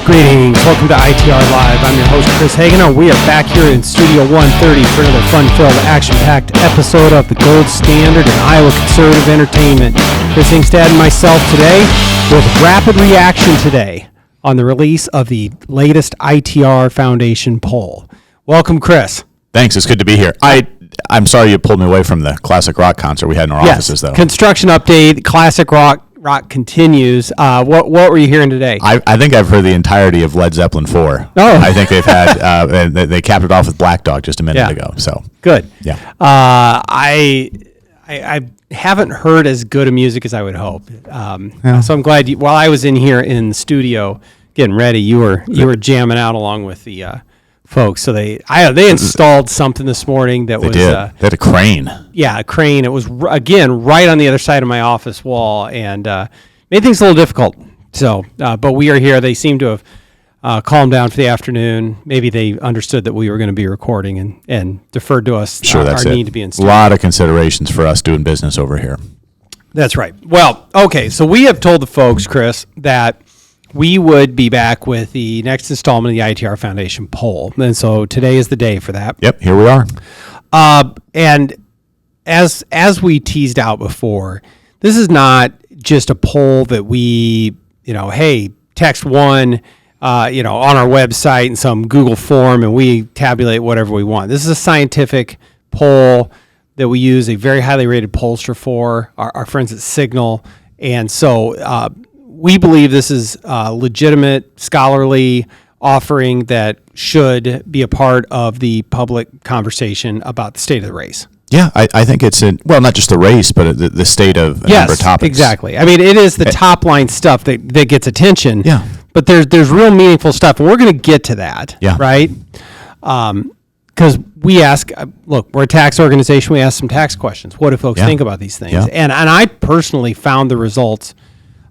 Greetings. Welcome to ITR Live. I'm your host, Chris Hagener. We are back here in Studio 130 for another fun-filled, action-packed episode of the gold standard in Iowa conservative entertainment. Chris Ingstad and myself today with rapid reaction today on the release of the latest ITR Foundation poll. Welcome, Chris. Thanks. It's good to be here. I'm sorry you pulled me away from the classic rock concert we had in our offices, though. Construction update, classic rock continues. What were you hearing today? I think I've heard the entirety of Led Zeppelin 4. Oh. I think they've had, they capped it off with Black Dog just a minute ago. So good. Yeah. I haven't heard as good a music as I would hope. So I'm glad while I was in here in the studio getting ready, you were jamming out along with the folks. So they installed something this morning that was they had a crane. Yeah, a crane. It was again right on the other side of my office wall and made things a little difficult. So, but we are here. They seem to have calmed down for the afternoon. Maybe they understood that we were going to be recording and deferred to us. Sure, that's our it. Need to be in a lot of considerations for us doing business over here. That's right. Well, okay. So we have told the folks, Chris, that we would be back with the next installment of the ITR Foundation poll. And so today is the day for that. Yep, here we are. And as we teased out before, this is not just a poll that we, hey, text one, on our website and some Google form and we tabulate whatever we want. This is a scientific poll that we use a very highly rated pollster for, our friends at Signal. And so we believe this is a legitimate, scholarly offering that should be a part of the public conversation about the state of the race. Yeah, I think it's not just the race, but the state of a number of topics. Exactly. I mean, it is the top line stuff that gets attention. Yeah. But there's real meaningful stuff, and we're going to get to that. Yeah. Right? Because we ask, look, we're a tax organization. We ask some tax questions. What do folks think about these things? Yeah. And I personally found the results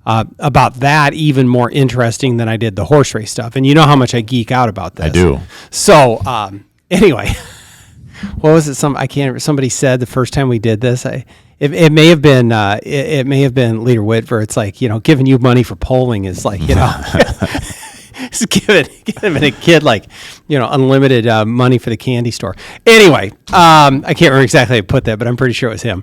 about that even more interesting than I did the horse race stuff. And you know how much I geek out about this. I do. So anyway, what was it? Somebody said the first time we did this. It may have been Leader Whitver. It's like giving you money for polling is like just giving a kid like unlimited money for the candy store. Anyway, I can't remember exactly how I put that, but I'm pretty sure it was him.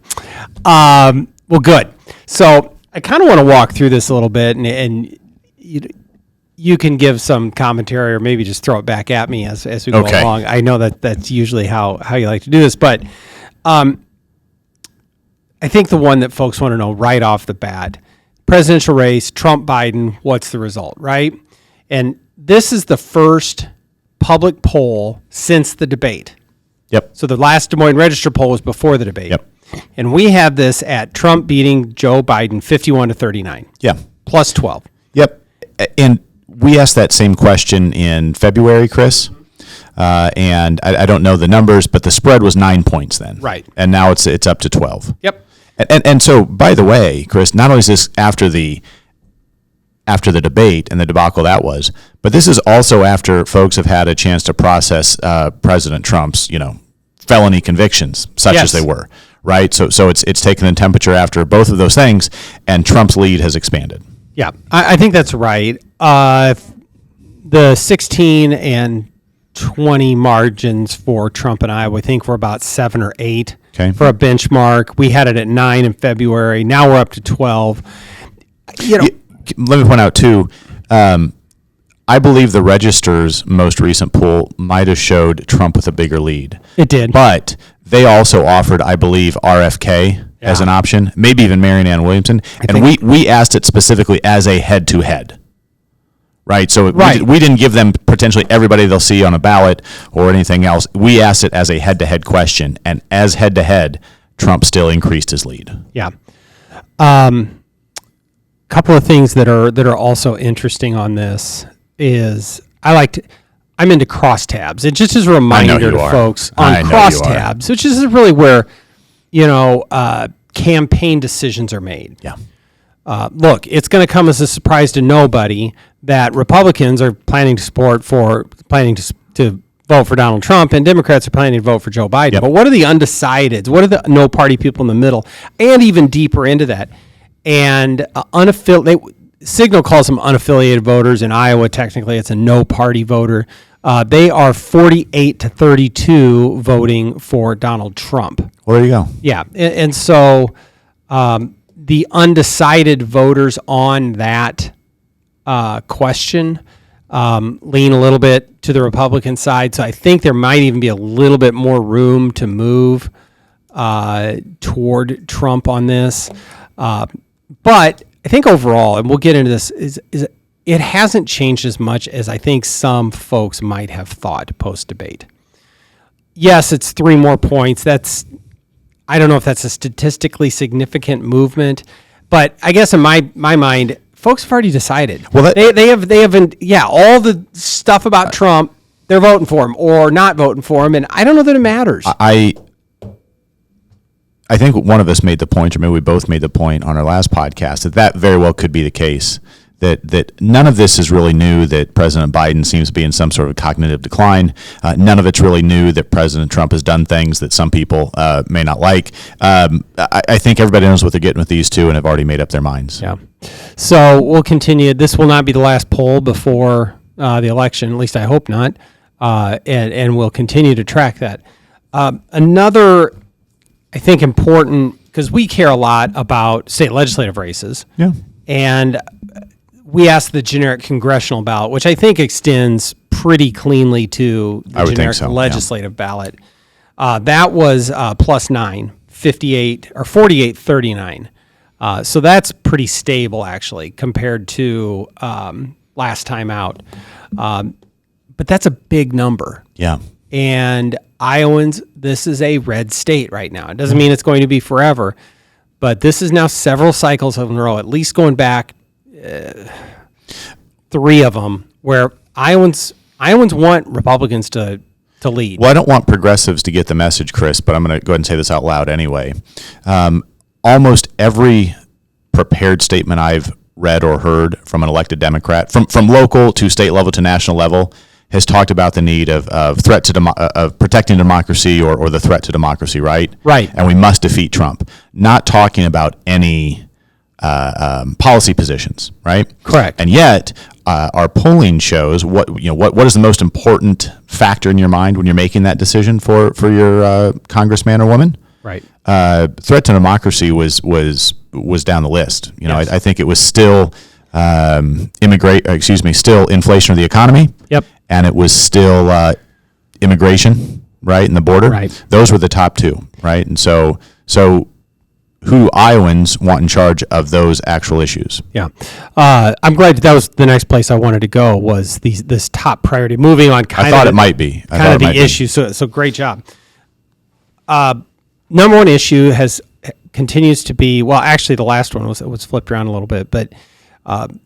Well, good. So I kind of want to walk through this a little bit, and you can give some commentary, or maybe just throw it back at me as we go along. I know that's usually how you like to do this, but I think the one that folks want to know right off the bat, presidential race, Trump, Biden, what's the result, right? And this is the first public poll since the debate. Yep. So the last Des Moines Register poll was before the debate. Yep. And we have this at Trump beating Joe Biden 51-39. Yeah. Plus 12. Yep. And we asked that same question in February, Chris. And I don't know the numbers, but the spread was 9 points then. Right. And now it's up to 12. Yep. And so, by the way, Chris, not only is this after the debate and the debacle that was, but this is also after folks have had a chance to process President Trump's, felony convictions, such as they were, right? So it's taken the temperature after both of those things, and Trump's lead has expanded. Yeah, I think that's right. The 16 and 20 margins for Trump and I think we're about 7 or 8 for a benchmark. We had it at 9 in February. Now we're up to 12. Let me point out, too, I believe the Register's most recent poll might have showed Trump with a bigger lead. It did. But they also offered, I believe, RFK as an option, maybe even Marianne Ann Williamson. And we asked it specifically as a head-to-head. Right? So we didn't give them potentially everybody they'll see on a ballot or anything else. We asked it as a head-to-head question. And as head-to-head, Trump still increased his lead. Yeah. Couple of things that are also interesting on this is I'm into crosstabs. It just is a reminder to folks on crosstabs, which is really where campaign decisions are made. Yeah. Look, it's going to come as a surprise to nobody that Republicans are planning to vote for Donald Trump and Democrats are planning to vote for Joe Biden. Yep. But what are the undecideds? What are the no party people in the middle? And even deeper into that, and unaffiliated. Signal calls them unaffiliated voters. In Iowa, technically, it's a no-party voter. They are 48 to 32 voting for Donald Trump. Well, there you go. Yeah, and so the undecided voters on that question lean a little bit to the Republican side. So I think there might even be a little bit more room to move toward Trump on this. But I think overall, and we'll get into this, is it hasn't changed as much as I think some folks might have thought post-debate. Yes, it's 3 more points. I don't know if that's a statistically significant movement, but I guess in my mind, folks have already decided. Well, they haven't. Yeah, all the stuff about Trump, they're voting for him or not voting for him, and I don't know that it matters. I think one of us made the point, or maybe we both made the point on our last podcast, that very well could be the case. That none of this is really new, that President Biden seems to be in some sort of cognitive decline. None of it's really new that President Trump has done things that some people may not like. I think everybody knows what they're getting with these two and have already made up their minds. Yeah. So we'll continue. This will not be the last poll before the election, at least I hope not, and we'll continue to track that. Another, I think, important, because we care a lot about state legislative races. Yeah. And we asked the generic congressional ballot, which I think extends pretty cleanly to the generic legislative ballot. That was +9, 58 or 48-39. So that's pretty stable, actually, compared to last time out. But that's a big number. Yeah. And Iowans, this is a red state right now. It doesn't mean it's going to be forever, but this is now several cycles in a row, at least going back 3 of them, where Iowans want Republicans to lead. Well, I don't want progressives to get the message, Chris, but I'm going to go ahead and say this out loud anyway. Almost every prepared statement I've read or heard from an elected Democrat, from local to state level to national level, has talked about the need of threat to of protecting democracy or the threat to democracy, right? Right. And we must defeat Trump. Not talking about any policy positions, right? Correct. And yet, our polling shows what is the most important factor in your mind when you're making that decision for your congressman or woman. Right. Threat to democracy was down the list. Yes. I think it was still still inflation of the economy. Yep. And it was still immigration, right, and the border. Right. Those were the top 2, right? And so who Iowans want in charge of those actual issues? Yeah. I'm glad that was the next place I wanted to go, was this top priority. Moving on, I thought it might be. Kind of the issue. So great job. Number one issue continues to be, well, actually the last one was flipped around a little bit, but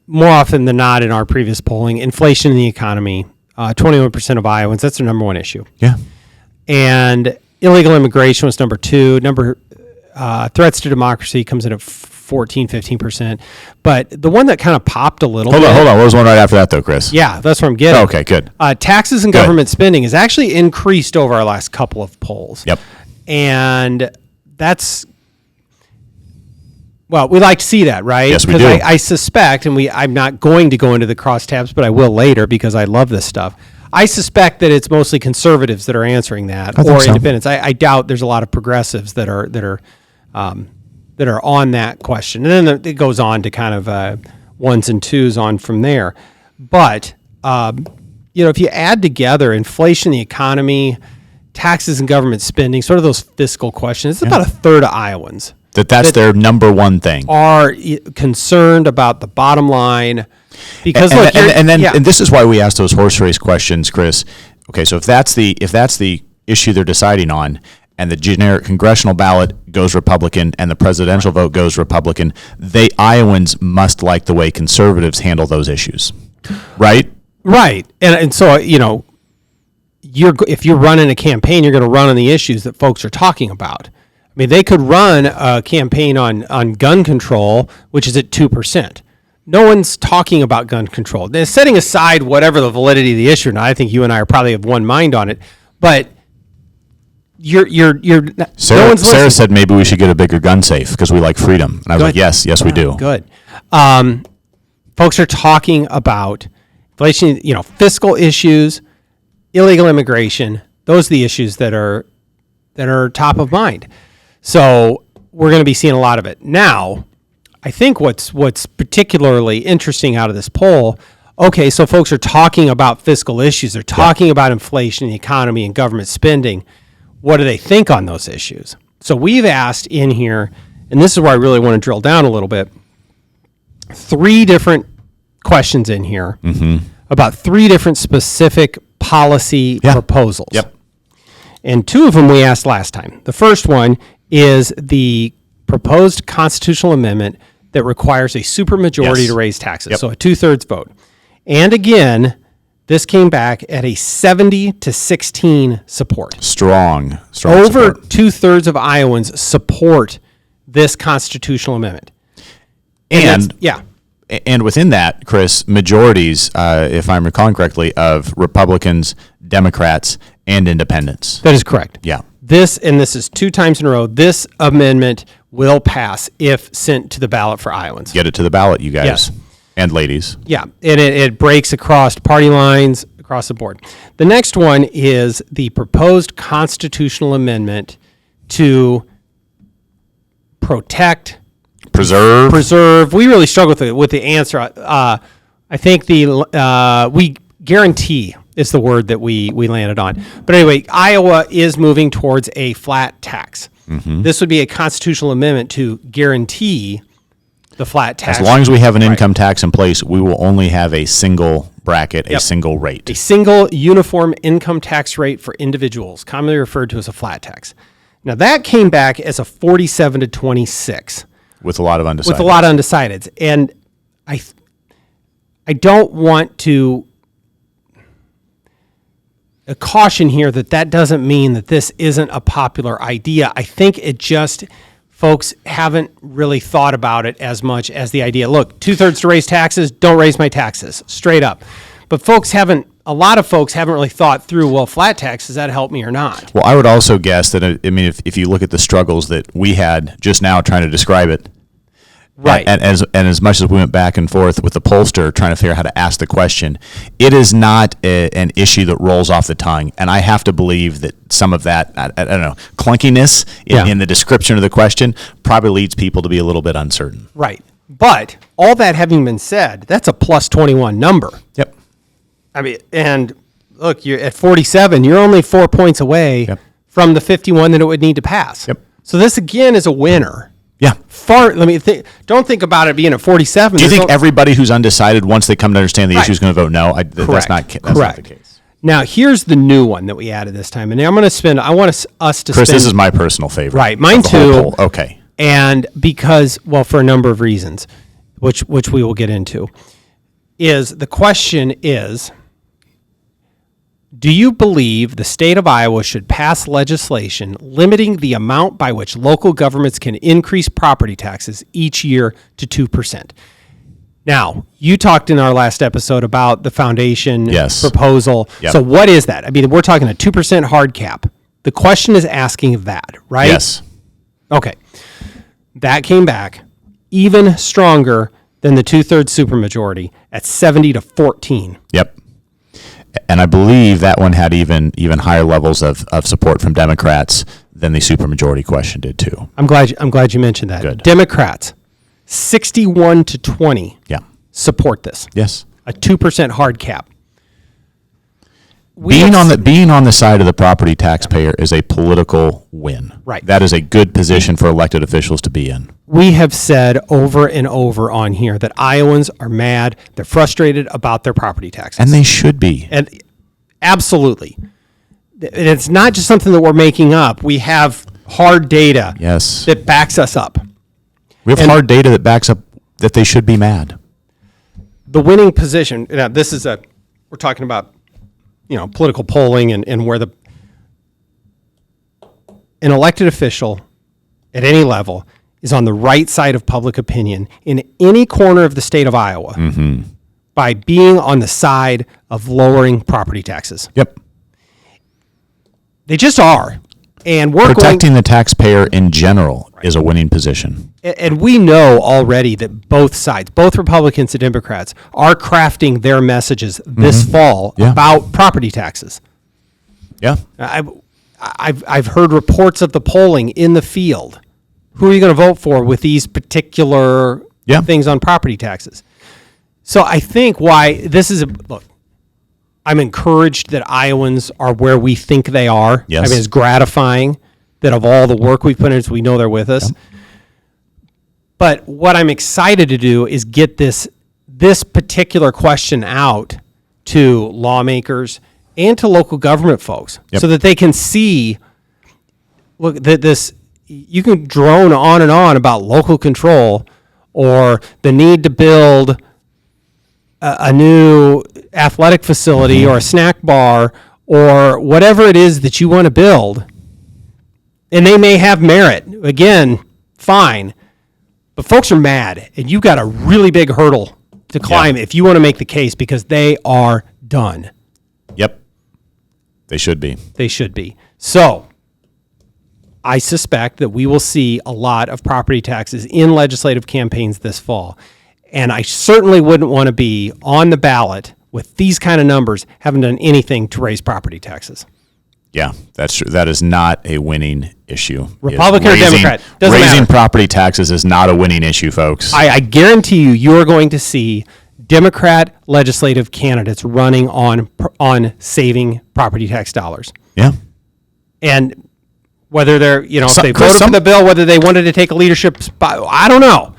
more often than not in our previous polling, inflation in the economy, 21% of Iowans, that's their number one issue. Yeah. And illegal immigration was number 2. Threats to democracy comes in at 15%. But the one that kind of popped a little bit. Hold on. What was one right after that, though, Chris? Yeah, that's what I'm getting. Oh, okay, good. Taxes and government spending has actually increased over our last couple of polls. Yep. And that's, well, we like to see that, right? Yes, we do. Because I suspect, and I'm not going to go into the crosstabs, but I will later because I love this stuff. I suspect that it's mostly conservatives that are answering that, or independents. I doubt there's a lot of progressives that are on that question. And then it goes on to kind of ones and twos on from there. But if you add together inflation, the economy, taxes and government spending, sort of those fiscal questions, it's about a third of Iowans that's their number one thing, are concerned about the bottom line. Because and this is why we ask those horse race questions, Chris. Okay, so if that's the issue they're deciding on, and the generic congressional ballot goes Republican and the presidential vote goes Republican, Iowans must like the way conservatives handle those issues, right? Right, and so if you're running a campaign, you're going to run on the issues that folks are talking about. I mean, they could run a campaign on gun control, which is at 2%. No one's talking about gun control. They're setting aside whatever the validity of the issue. Now, I think you and I are probably of one mind on it, but you're Sarah, no one's listening. Sarah said maybe we should get a bigger gun safe because we like freedom. And I was like, yes, we do. Good. folks are talking about inflation, fiscal issues, illegal immigration. Those are the issues that are top of mind. So we're going to be seeing a lot of it. Now, I think what's particularly interesting out of this poll, okay, so folks are talking about fiscal issues. They're talking about inflation, the economy, and government spending. What do they think on those issues? So we've asked in here, and this is where I really want to drill down a little bit, 3 different questions in here about 3 different specific policy proposals. Yep. And 2 of them we asked last time. The first one is the proposed constitutional amendment that requires a supermajority to raise taxes, so a 2/3 vote. And again, this came back at a 70-16 support. Strong Over support. 2/3 of Iowans support this constitutional amendment. And within that, Chris, majorities, if I'm recalling correctly, of Republicans, Democrats, and Independents. That is correct. Yeah. This is 2 times in a row, this amendment will pass if sent to the ballot for Iowans. Get it to the ballot, you guys. Yes. And ladies. Yeah, and it breaks across party lines, across the board. The next one is the proposed constitutional amendment to protect, preserve. We really struggle with the answer. I think we guarantee is the word that we landed on. But anyway, Iowa is moving towards a flat tax. This would be a constitutional amendment to guarantee the flat tax. As long as we have an income tax in place, we will only have a single bracket, a single rate. A single uniform income tax rate for individuals, commonly referred to as a flat tax. Now that came back as a 47-26. With a lot of undecideds. With a lot of undecideds. And I don't want to caution here that doesn't mean that this isn't a popular idea. I think it just, folks haven't really thought about it as much as the idea. Look, 2/3 to raise taxes, don't raise my taxes, straight up. But a lot of folks haven't really thought through, well, flat tax, does that help me or not? Well, I would also guess that, if you look at the struggles that we had just now trying to describe it, right. And as much as we went back and forth with the pollster trying to figure out how to ask the question, it is not an issue that rolls off the tongue. And I have to believe that some of that, I don't know, clunkiness in the description of the question probably leads people to be a little bit uncertain. Right. But all that having been said, that's a plus 21 number. Yep. I mean, and look, you're at 47, you're only 4 points away from the 51 that it would need to pass. Yep. So this again is a winner. Yeah. Don't think about it being at 47. Do you think everybody who's undecided, once they come to understand the issue, is going to vote no? That's not the case. Now, here's the new one that we added this time. And I want us to spend. Chris, this is my personal favorite. Right. Mine too. Okay. And because, well, for a number of reasons, which we will get into, the question is, do you believe the state of Iowa should pass legislation limiting the amount by which local governments can increase property taxes each year to 2%? Now, you talked in our last episode about the foundation proposal. Yep. So what is that? I mean, we're talking a 2% hard cap. The question is asking that, right? Yes. Okay. That came back even stronger than the 2/3 supermajority at 70-14. Yep. And I believe that one had even higher levels of support from Democrats than the supermajority question did too. I'm glad you mentioned that. Good. Democrats, 61-20. Yeah. Support this. Yes. A 2% hard cap. Being on the side of the property taxpayer is a political win. Right. That is a good position for elected officials to be in. We have said over and over on here that Iowans are mad. They're frustrated about their property taxes. And they should be. And absolutely. And it's not just something that we're making up. We have hard data that backs us up. We have hard data that backs up that they should be mad. The winning position, now this is we're talking about, political polling and where an elected official at any level is on the right side of public opinion in any corner of the state of Iowa by being on the side of lowering property taxes. Yep. They just are. And we're protecting the taxpayer in general is a winning position. and we know already that both sides, both Republicans and Democrats, are crafting their messages this fall about property taxes. Yeah. I've heard reports of the polling in the field. Who are you going to vote for with these particular things on property taxes? So I think why this is look, I'm encouraged that Iowans are where we think they are. Yes. I mean, it's gratifying that of all the work we've put into, we know they're with us. But what I'm excited to do is get this particular question out to lawmakers and to local government folks so that they can see, look, that this, you can drone on and on about local control or the need to build a new athletic facility or a snack bar or whatever it is that you want to build. And they may have merit. Again, fine. But folks are mad, and you've got a really big hurdle to climb if you want to make the case because they are done. Yep. They should be. They should be. So I suspect that we will see a lot of property taxes in legislative campaigns this fall. And I certainly wouldn't want to be on the ballot with these kind of numbers, haven't done anything to raise property taxes. Yeah, that's true. That is not a winning issue. Republican or Democrat, doesn't raising matter. property taxes is not a winning issue, folks. I guarantee you are going to see Democrat legislative candidates running on saving property tax dollars. Yeah. And whether they're, if they voted for the bill, whether they wanted to take a leadership spot, I don't know.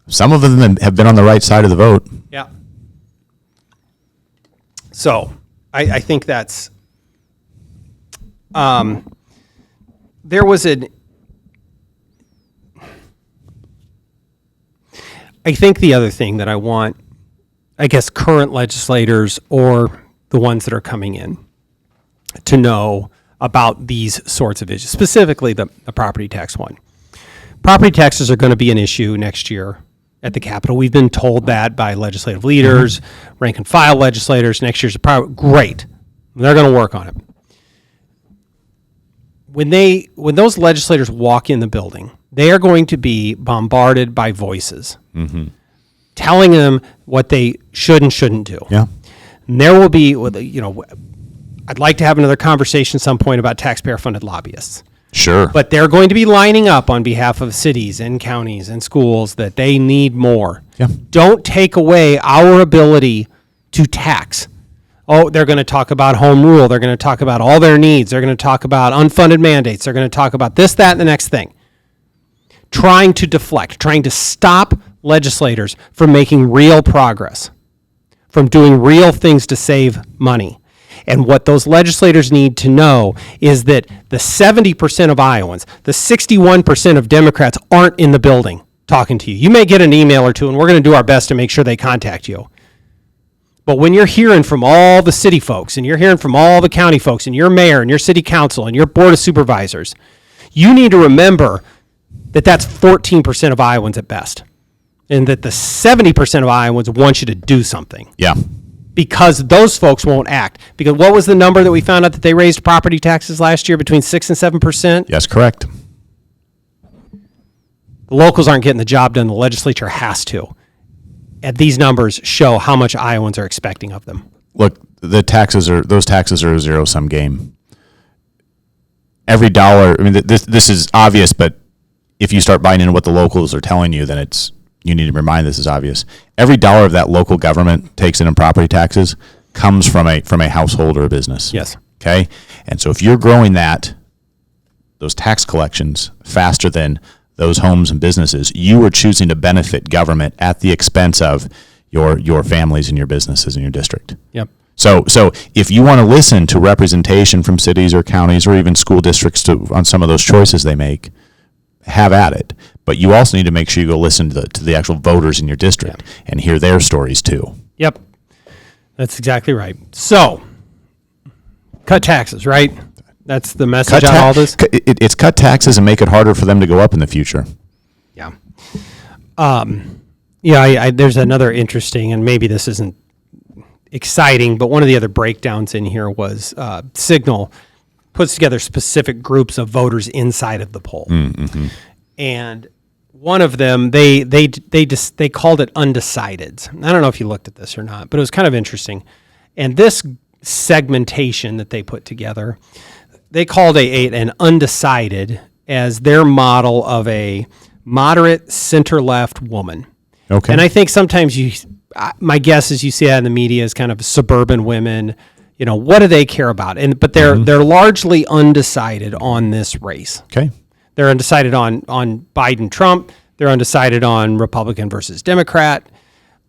Some of them have been on the right side of the vote. Yeah. So I think that's, there was I think the other thing that I want, I guess, current legislators or the ones that are coming in to know about these sorts of issues, specifically the property tax one. Property taxes are going to be an issue next year at the Capitol. We've been told that by legislative leaders, rank and file legislators. Next year's great. They're going to work on it. When those legislators walk in the building, they are going to be bombarded by voices telling them what they should and shouldn't do. Yeah. And there will be, I'd like to have another conversation at some point about taxpayer-funded lobbyists. Sure. But they're going to be lining up on behalf of cities and counties and schools that they need more. Yeah. Don't take away our ability to tax. Oh, they're going to talk about home rule. They're going to talk about all their needs. They're going to talk about unfunded mandates. They're going to talk about this, that, and the next thing. Trying to deflect, trying to stop legislators from making real progress, from doing real things to save money. And what those legislators need to know is that the 70% of Iowans, the 61% of Democrats aren't in the building talking to you. You may get an email or two, and we're going to do our best to make sure they contact you. But when you're hearing from all the city folks, and you're hearing from all the county folks, and your mayor, and your city council, and your board of supervisors, you need to remember that that's 14% of Iowans at best. And that the 70% of Iowans want you to do something. Yeah. Because those folks won't act. Because what was the number that we found out that they raised property taxes last year, between 6 and 7%? Yes, correct. The locals aren't getting the job done. The legislature has to. And these numbers show how much Iowans are expecting of them. Look, those taxes are a zero-sum game. Every dollar, I mean, this is obvious, but if you start buying into what the locals are telling you, then you need to remind this is obvious. Every dollar of that local government takes in property taxes comes from a household or a business. Yes. Okay? And so if you're growing those tax collections faster than those homes and businesses, you are choosing to benefit government at the expense of your families and your businesses in your district. Yep. So if you want to listen to representation from cities or counties or even school districts on some of those choices they make, have at it. But you also need to make sure you go listen to the actual voters in your district and hear their stories too. Yep. That's exactly right. So, cut taxes, right? That's the message on all this? It's cut taxes and make it harder for them to go up in the future. Yeah. There's another interesting, and maybe this isn't exciting, but one of the other breakdowns in here was Signal puts together specific groups of voters inside of the poll. Mm-hmm. And one of them, they called it undecideds. I don't know if you looked at this or not, but it was kind of interesting. And this segmentation that they put together, they called an undecided as their model of a moderate center-left woman. Okay. And I think sometimes my guess is you see that in the media as kind of suburban women. You know, what do they care about? But they're largely undecided on this race. Okay. They're undecided on Biden, Trump. They're undecided on Republican versus Democrat.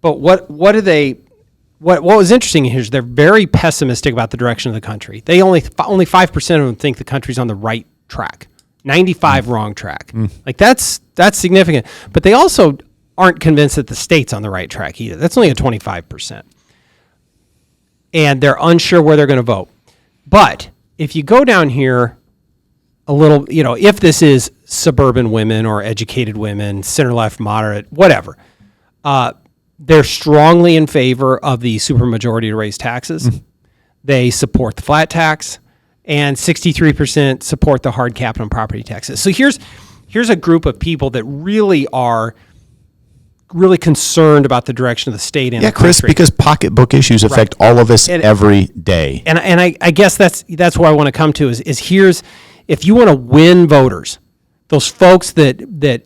But what was interesting here is they're very pessimistic about the direction of the country. They only 5% of them think the country's on the right track. 95 wrong track. Like that's significant. But they also aren't convinced that the state's on the right track either. That's only a 25%. And they're unsure where they're going to vote. But if you go down here a little, you know, if this is suburban women or educated women, center left, moderate, whatever, they're strongly in favor of the supermajority to raise taxes. They support the flat tax, and 63% support the hard cap on property taxes. So here's a group of people that really are really concerned about the direction of the state and the Chris, country. because pocketbook issues affect all of us every day. And I guess that's where I want to come to is here's, if you want to win voters, those folks that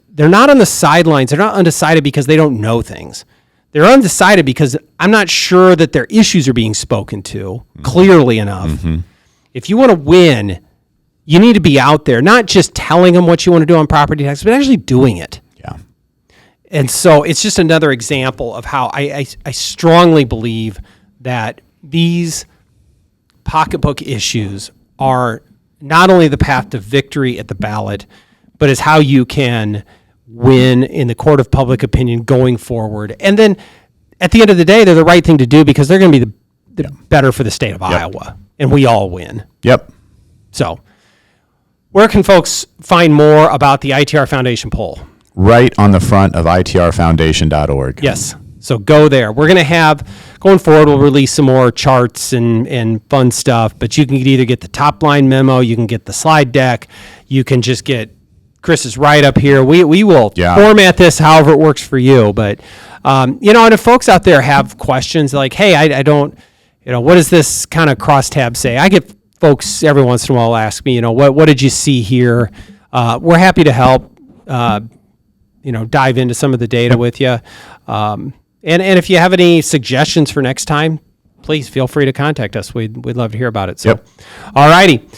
they're not on the sidelines, they're not undecided because they don't know things. They're undecided because I'm not sure that their issues are being spoken to clearly enough. If you want to win, you need to be out there, not just telling them what you want to do on property tax, but actually doing it. Yeah. And so it's just another example of how I strongly believe that these pocketbook issues are not only the path to victory at the ballot, but is how you can win in the court of public opinion going forward. And then at the end of the day, they're the right thing to do because they're going to be the better for the state of Iowa, and we all win. Yep. So where can folks find more about the ITR Foundation poll? Right on the front of itrfoundation.org. Yes. So go there. We're going to have, going forward, we'll release some more charts and fun stuff, but you can either get the top line memo, you can get the slide deck, you can just get Chris's write-up here. We will format this however it works for you. But, and if folks out there have questions like, hey, I don't, what does this kind of crosstab say? I get folks every once in a while ask me, what did you see here? We're happy to help, dive into some of the data with you. And if you have any suggestions for next time, please feel free to contact us. We'd love to hear about it. So, all righty.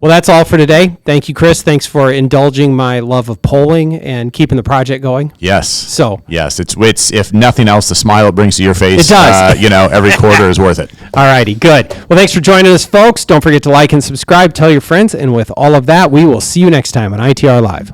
Well, that's all for today. Thank you, Chris. Thanks for indulging my love of polling and keeping the project going. Yes. So yes, it's if nothing else, the smile it brings to your face. It does. Every quarter is worth it. All righty. Good. Well, thanks for joining us, folks. Don't forget to like and subscribe. Tell your friends. And with all of that, we will see you next time on ITR Live.